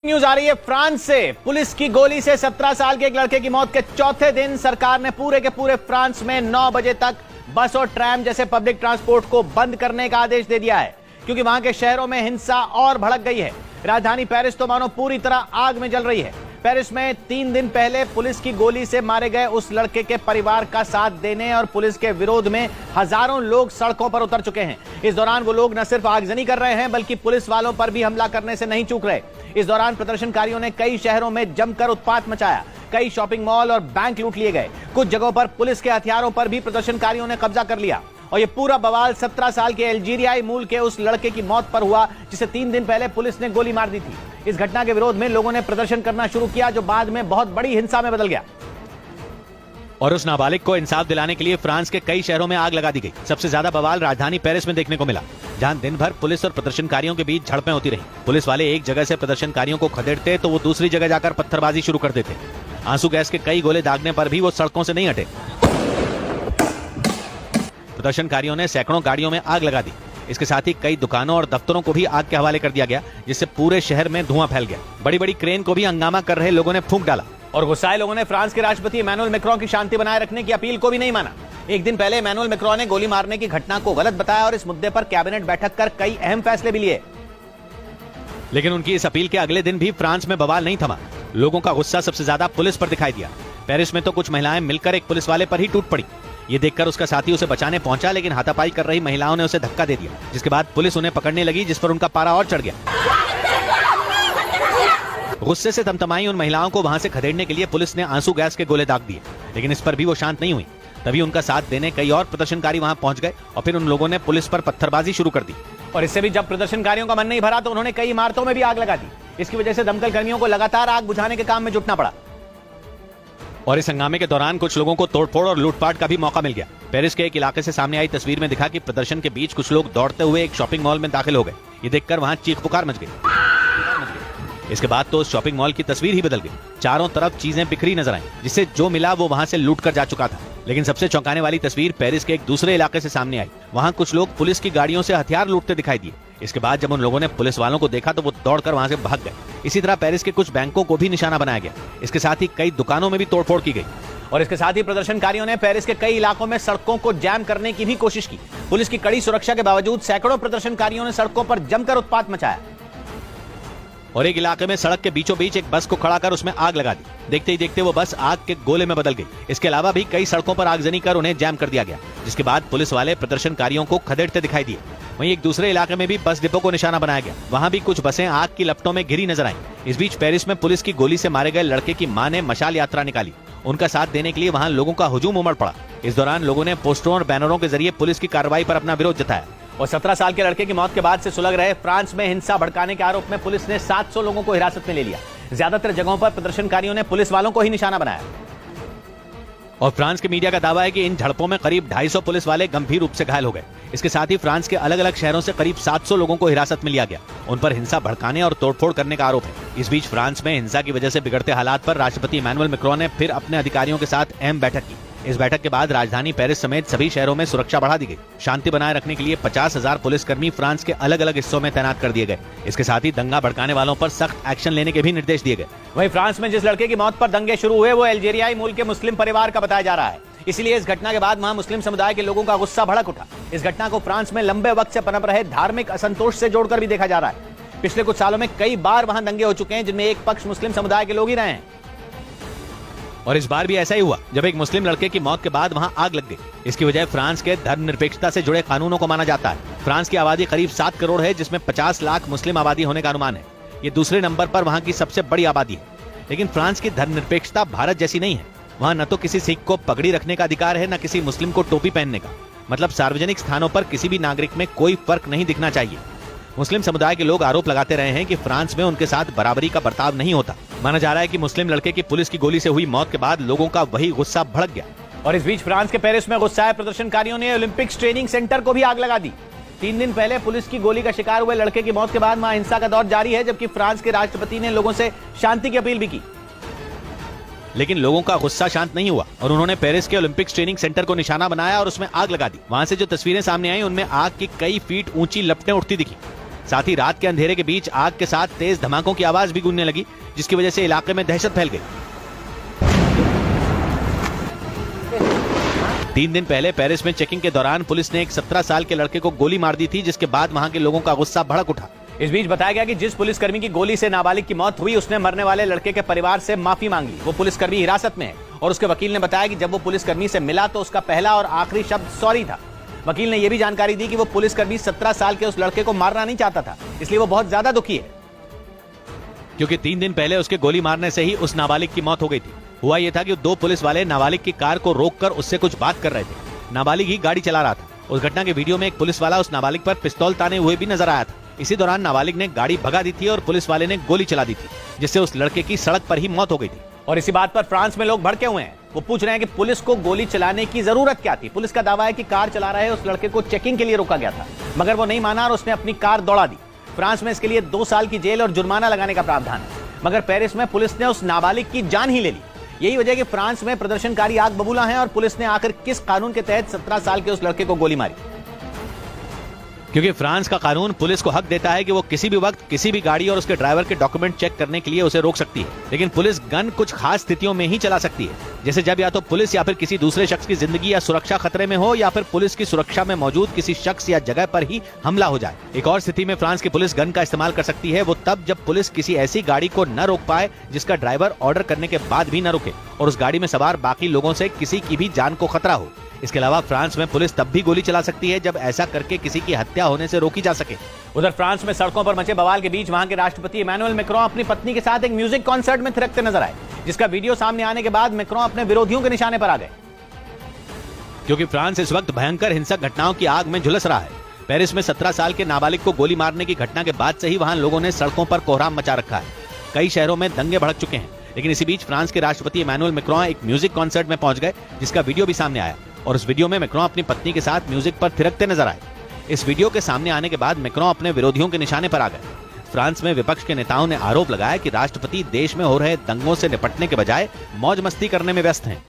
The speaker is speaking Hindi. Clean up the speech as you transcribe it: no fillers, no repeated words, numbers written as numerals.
न्यूज आ रही है फ्रांस से। पुलिस की गोली से 17 साल के एक लड़के की मौत के चौथे दिन सरकार ने पूरे के पूरे फ्रांस में 9 बजे तक बस और ट्रैम जैसे पब्लिक ट्रांसपोर्ट को बंद करने का आदेश दे दिया है, क्योंकि वहां के शहरों में हिंसा और भड़क गई है। राजधानी पेरिस तो मानो पूरी तरह आग में जल रही है। पेरिस में 3 दिन पहले पुलिस की गोली से मारे गए उस लड़के के परिवार का साथ देने और पुलिस के विरोध में हजारों लोग सड़कों पर उतर चुके हैं। इस दौरान वो लोग न सिर्फ आगजनी कर रहे हैं बल्कि पुलिस वालों पर भी हमला करने से नहीं चूक रहे। इस दौरान प्रदर्शनकारियों ने कई शहरों में जमकर उत्पात मचाया। कई शॉपिंग मॉल और बैंक लूट लिए गए। कुछ जगहों पर पुलिस के हथियारों पर भी प्रदर्शनकारियों ने कब्जा कर लिया। और ये पूरा बवाल 17 साल के अल्जीरियाई मूल के उस लड़के की मौत पर हुआ जिसे 3 दिन पहले पुलिस ने गोली मार दी थी। इस घटना के विरोध में लोगों ने प्रदर्शन करना शुरू किया, जो बाद में बहुत बड़ी हिंसा में बदल गया। और उस नाबालिग को इंसाफ दिलाने के लिए फ्रांस के कई शहरों में आग लगा दी गई। सबसे ज्यादा बवाल राजधानी पेरिस में देखने को मिला, जहां दिन भर पुलिस और प्रदर्शनकारियों के बीच झड़पें होती रही। पुलिस वाले एक जगह से प्रदर्शनकारियों को खदेड़ते तो वो दूसरी जगह जाकर पत्थरबाजी शुरू कर देते। आंसू गैस के कई गोले दागने पर भी वो सड़कों से नहीं हटे। प्रदर्शनकारियों ने सैकड़ों गाड़ियों में आग लगा दी। इसके साथ ही कई दुकानों और दफ्तरों को भी आग के हवाले कर दिया गया, जिससे पूरे शहर में धुआं फैल गया। बड़ी बड़ी क्रेन को भी हंगामा कर रहे लोगों ने फूंक डाला। और गुस्साए लोगों ने फ्रांस के राष्ट्रपति इमैनुअल मैक्रों की शांति बनाए रखने की अपील को भी नहीं माना। एक दिन पहले इमैनुअल मैक्रों ने गोली मारने की घटना को गलत बताया और इस मुद्दे पर कैबिनेट बैठक कर कई अहम फैसले भी लिए। लेकिन उनकी इस अपील के अगले दिन भी फ्रांस में बवाल नहीं थमा। लोगों का गुस्सा सबसे ज्यादा पुलिस पर दिखाई दिया। पेरिस में तो कुछ महिलाएं मिलकर एक पुलिस वाले पर ही टूट पड़ी। ये देखकर उसका साथी उसे बचाने पहुंचा, लेकिन हाथापाई कर रही महिलाओं ने उसे धक्का दे दिया, जिसके बाद पुलिस उन्हें पकड़ने लगी, जिस पर उनका पारा और चढ़ गया। गुस्से से तमतमाई उन महिलाओं को वहां से खदेड़ने के लिए पुलिस ने आंसू गैस के गोले दाग दिए, लेकिन इस पर भी वो शांत नहीं हुई। तभी उनका साथ देने कई और प्रदर्शनकारी वहां पहुंच गए और फिर उन लोगों ने पुलिस पर पत्थरबाजी शुरू कर दी। और इससे भी जब प्रदर्शनकारियों का मन नहीं भरा तो उन्होंने कई इमारतों में भी आग लगा दी। इसकी वजह से दमकल कर्मियों को लगातार आग बुझाने के काम में जुटना पड़ा। और इस हंगामे के दौरान कुछ लोगों को तोड़फोड़ और लूटपाट का भी मौका मिल गया। पेरिस के एक इलाके से सामने आई तस्वीर में दिखा कि प्रदर्शन के बीच कुछ लोग दौड़ते हुए एक शॉपिंग मॉल में दाखिल हो गए। ये देखकर वहां चीख पुकार मच गई। इसके बाद तो उस शॉपिंग मॉल की तस्वीर ही बदल गई। चारों तरफ चीजें बिखरी नजर आई, जिससे जो मिला वो वहां से लूट कर जा चुका था। लेकिन सबसे चौंकाने वाली तस्वीर पेरिस के एक दूसरे इलाके से सामने आई। वहां कुछ लोग पुलिस की गाड़ियों से हथियार लूटते दिखाई दिए। इसके बाद जब उन लोगों ने पुलिस वालों को देखा तो वो दौड़कर वहां से भाग गए। इसी तरह पेरिस के कुछ बैंकों को भी निशाना बनाया गया। इसके साथ ही कई दुकानों में भी तोड़फोड़ की गई। और इसके साथ ही प्रदर्शनकारियों ने पेरिस के कई इलाकों में सड़कों को जैम करने की भी कोशिश की। पुलिस की कड़ी सुरक्षा के बावजूद सैकड़ों प्रदर्शनकारियों ने सड़कों पर जमकर उत्पात मचाया। और एक इलाके में सड़क के बीचों बीच एक बस को खड़ा कर उसमें आग लगा दी। देखते ही देखते वो बस आग के गोले में बदल गई। इसके अलावा भी कई सड़कों पर आगजनी कर उन्हें जैम कर दिया गया, जिसके बाद पुलिस वाले प्रदर्शनकारियों को खदेड़ते दिखाई दिए। वहीं एक दूसरे इलाके में भी बस डिपो को निशाना बनाया गया। वहां भी कुछ बसें आग की लपटों में घिरी नजर आईं। इस बीच पेरिस में पुलिस की गोली से मारे गए लड़के की मां ने मशाल यात्रा निकाली। उनका साथ देने के लिए वहां लोगों का हुजूम उमड़ पड़ा। इस दौरान लोगों ने पोस्टरों और बैनरों के जरिए पुलिस की कार्रवाई पर अपना विरोध जताया। और 17 साल के लड़के की मौत के बाद से सुलग रहे फ्रांस में हिंसा भड़काने के आरोप में पुलिस ने 700 लोगों को हिरासत में ले लिया। ज्यादातर जगहों पर प्रदर्शनकारियों ने पुलिस वालों को ही निशाना बनाया। और फ्रांस के मीडिया का दावा है कि इन झड़पों में करीब 250 पुलिस वाले गंभीर रूप से घायल हो गए। इसके साथ ही फ्रांस के अलग अलग शहरों से करीब 700 लोगों को हिरासत में लिया गया। उन पर हिंसा भड़काने और तोड़फोड़ करने का आरोप है। इस बीच फ्रांस में हिंसा की वजह से बिगड़ते हालात पर राष्ट्रपति इमैनुअल मैक्रों ने फिर अपने अधिकारियों के साथ अहम बैठक की। इस बैठक के बाद राजधानी पेरिस समेत सभी शहरों में सुरक्षा बढ़ा दी गई। शांति बनाए रखने के लिए 50,000 पुलिसकर्मी फ्रांस के अलग अलग हिस्सों में तैनात कर दिए गए। इसके साथ ही दंगा भड़काने वालों पर सख्त एक्शन लेने के भी निर्देश दिए गए। वहीं फ्रांस में जिस लड़के की मौत पर दंगे शुरू हुए वो अल्जीरियाई मूल के मुस्लिम परिवार का बताया जा रहा है। इसलिए इस घटना के बाद वहां मुस्लिम समुदाय के लोगों का गुस्सा भड़क उठा। इस घटना को फ्रांस में लंबे वक्त से पनप रहे धार्मिक असंतोष से जोड़कर भी देखा जा रहा है। पिछले कुछ सालों में कई बार वहां दंगे हो चुके हैं, जिनमें एक पक्ष मुस्लिम समुदाय के लोग ही रहे हैं। और इस बार भी ऐसा ही हुआ, जब एक मुस्लिम लड़के की मौत के बाद वहां आग लग गई। इसकी वजह फ्रांस के धर्मनिरपेक्षता से जुड़े कानूनों को माना जाता है। फ्रांस की आबादी करीब 7 करोड़ है, जिसमें 50 लाख मुस्लिम आबादी होने का अनुमान है। ये दूसरे नंबर पर वहां की सबसे बड़ी आबादी है। लेकिन फ्रांस की धर्मनिरपेक्षता भारत जैसी नहीं है। वहां न तो किसी सिख को पगड़ी रखने का अधिकार है, न किसी मुस्लिम को टोपी पहनने का। मतलब सार्वजनिक स्थानों पर किसी भी नागरिक में कोई फर्क नहीं दिखना चाहिए। मुस्लिम समुदाय के लोग आरोप लगाते रहे हैं कि फ्रांस में उनके साथ बराबरी का बर्ताव नहीं होता। माना जा रहा है कि मुस्लिम लड़के की पुलिस की गोली से हुई मौत के बाद लोगों का वही गुस्सा भड़क गया। और इस बीच फ्रांस के पेरिस में गुस्साए प्रदर्शनकारियों ने ओलंपिक्स ट्रेनिंग सेंटर को भी आग लगा दी। 3 दिन पहले पुलिस की गोली का शिकार हुए लड़के की मौत के बाद वहां हिंसा का दौर जारी है, जबकि फ्रांस के राष्ट्रपति ने लोगों से शांति की अपील भी की। लेकिन लोगों का गुस्सा शांत नहीं हुआ और उन्होंने पेरिस के ओलंपिक्स ट्रेनिंग सेंटर को निशाना बनाया और उसमें आग लगा दी। वहां से जो तस्वीरें सामने आई उनमें आग की कई फीट ऊंची लपटें उठती दिखी। साथ ही रात के अंधेरे के बीच आग के साथ तेज धमाकों की आवाज भी गूंजने लगी, जिसकी वजह से इलाके में दहशत फैल गई। 3 दिन पहले पेरिस में चेकिंग के दौरान पुलिस ने एक 17 साल के लड़के को गोली मार दी थी, जिसके बाद वहां के लोगों का गुस्सा भड़क उठा। इस बीच बताया गया कि जिस पुलिसकर्मी की गोली से नाबालिग की मौत हुई, उसने मरने वाले लड़के के परिवार से माफी मांग ली। वो पुलिसकर्मी हिरासत में है और उसके वकील ने बताया कि जब वो पुलिसकर्मी से मिला तो उसका पहला और आखिरी शब्द सॉरी था। वकील ने यह भी जानकारी दी कि वो पुलिसकर्मी 17 साल के उस लड़के को मारना नहीं चाहता था, इसलिए वो बहुत ज्यादा दुखी है, क्योंकि 3 दिन पहले उसके गोली मारने से ही उस नाबालिग की मौत हो गई थी। हुआ यह था कि 2 पुलिस वाले नाबालिग की कार को रोककर उससे कुछ बात कर रहे थे। नाबालिग ही गाड़ी चला रहा था। उस घटना के वीडियो में एक पुलिस वाला उस नाबालिग पर पिस्तौल ताने हुए भी नजर आया था। इसी दौरान नाबालिग ने गाड़ी भगा दी थी और पुलिस वाले ने गोली चला दी थी, जिससे उस लड़के की सड़क पर ही मौत हो गई थी। और इसी बात पर फ्रांस में लोग भड़के हुए हैं। वो पूछ रहे हैं कि पुलिस को गोली चलाने की जरूरत क्या थी। पुलिस का दावा है कि कार चला रहे उस लड़के को चेकिंग के लिए रोका गया था, मगर वो नहीं माना और उसने अपनी कार दौड़ा दी। फ्रांस में इसके लिए 2 साल की जेल और जुर्माना लगाने का प्रावधान है, मगर पेरिस में पुलिस ने उस नाबालिग की जान ही ले ली। यही वजह कि फ्रांस में प्रदर्शनकारी आग बबूला हैं और पुलिस ने आखिर किस कानून के तहत 17 साल के उस लड़के को गोली मारी। क्योंकि फ्रांस का कानून पुलिस को हक देता है कि वो किसी भी वक्त किसी भी गाड़ी और उसके ड्राइवर के डॉक्यूमेंट चेक करने के लिए उसे रोक सकती है, लेकिन पुलिस गन कुछ खास स्थितियों में ही चला सकती है, जैसे जब या तो पुलिस या फिर किसी दूसरे शख्स की जिंदगी या सुरक्षा खतरे में हो, या फिर पुलिस की सुरक्षा में मौजूद किसी शख्स या जगह पर ही हमला हो जाए। एक और स्थिति में फ्रांस की पुलिस गन का इस्तेमाल कर सकती है, वो तब जब पुलिस किसी ऐसी गाड़ी को न रोक पाए जिसका ड्राइवर ऑर्डर करने के बाद भी न रुके और उस गाड़ी में सवार बाकी लोगों से किसी की भी जान को खतरा हो। इसके अलावा फ्रांस में पुलिस तब भी गोली चला सकती है जब ऐसा करके किसी की हत्या होने से रोकी जा सके। उधर फ्रांस में सड़कों पर मचे बवाल के बीच वहां के राष्ट्रपति इमैनुअल मैक्रों अपनी पत्नी के साथ एक म्यूजिक कॉन्सर्ट में थिरकते नजर आए, जिसका वीडियो सामने आने के बाद मैक्रों अपने विरोधियों के निशाने पर आ गए। क्योंकि फ्रांस इस वक्त भयंकर हिंसक घटनाओं की आग में झुलस रहा है। पेरिस में 17 साल के नाबालिग को गोली मारने की घटना के बाद से ही वहां लोगों ने सड़कों पर कोहराम मचा रखा है। कई शहरों में दंगे भड़क चुके हैं, लेकिन इसी बीच फ्रांस के राष्ट्रपति इमैनुअल मैक्रों एक म्यूजिक कॉन्सर्ट में पहुंच गए, जिसका वीडियो भी सामने आया और उस वीडियो में मैक्रों अपनी पत्नी के साथ म्यूजिक पर थिरकते नजर आए। इस वीडियो के सामने आने के बाद मैक्रों अपने विरोधियों के निशाने पर आ गए। फ्रांस में विपक्ष के नेताओं ने आरोप लगाया कि राष्ट्रपति देश में हो रहे दंगों से निपटने के बजाय मौज मस्ती करने में व्यस्त हैं।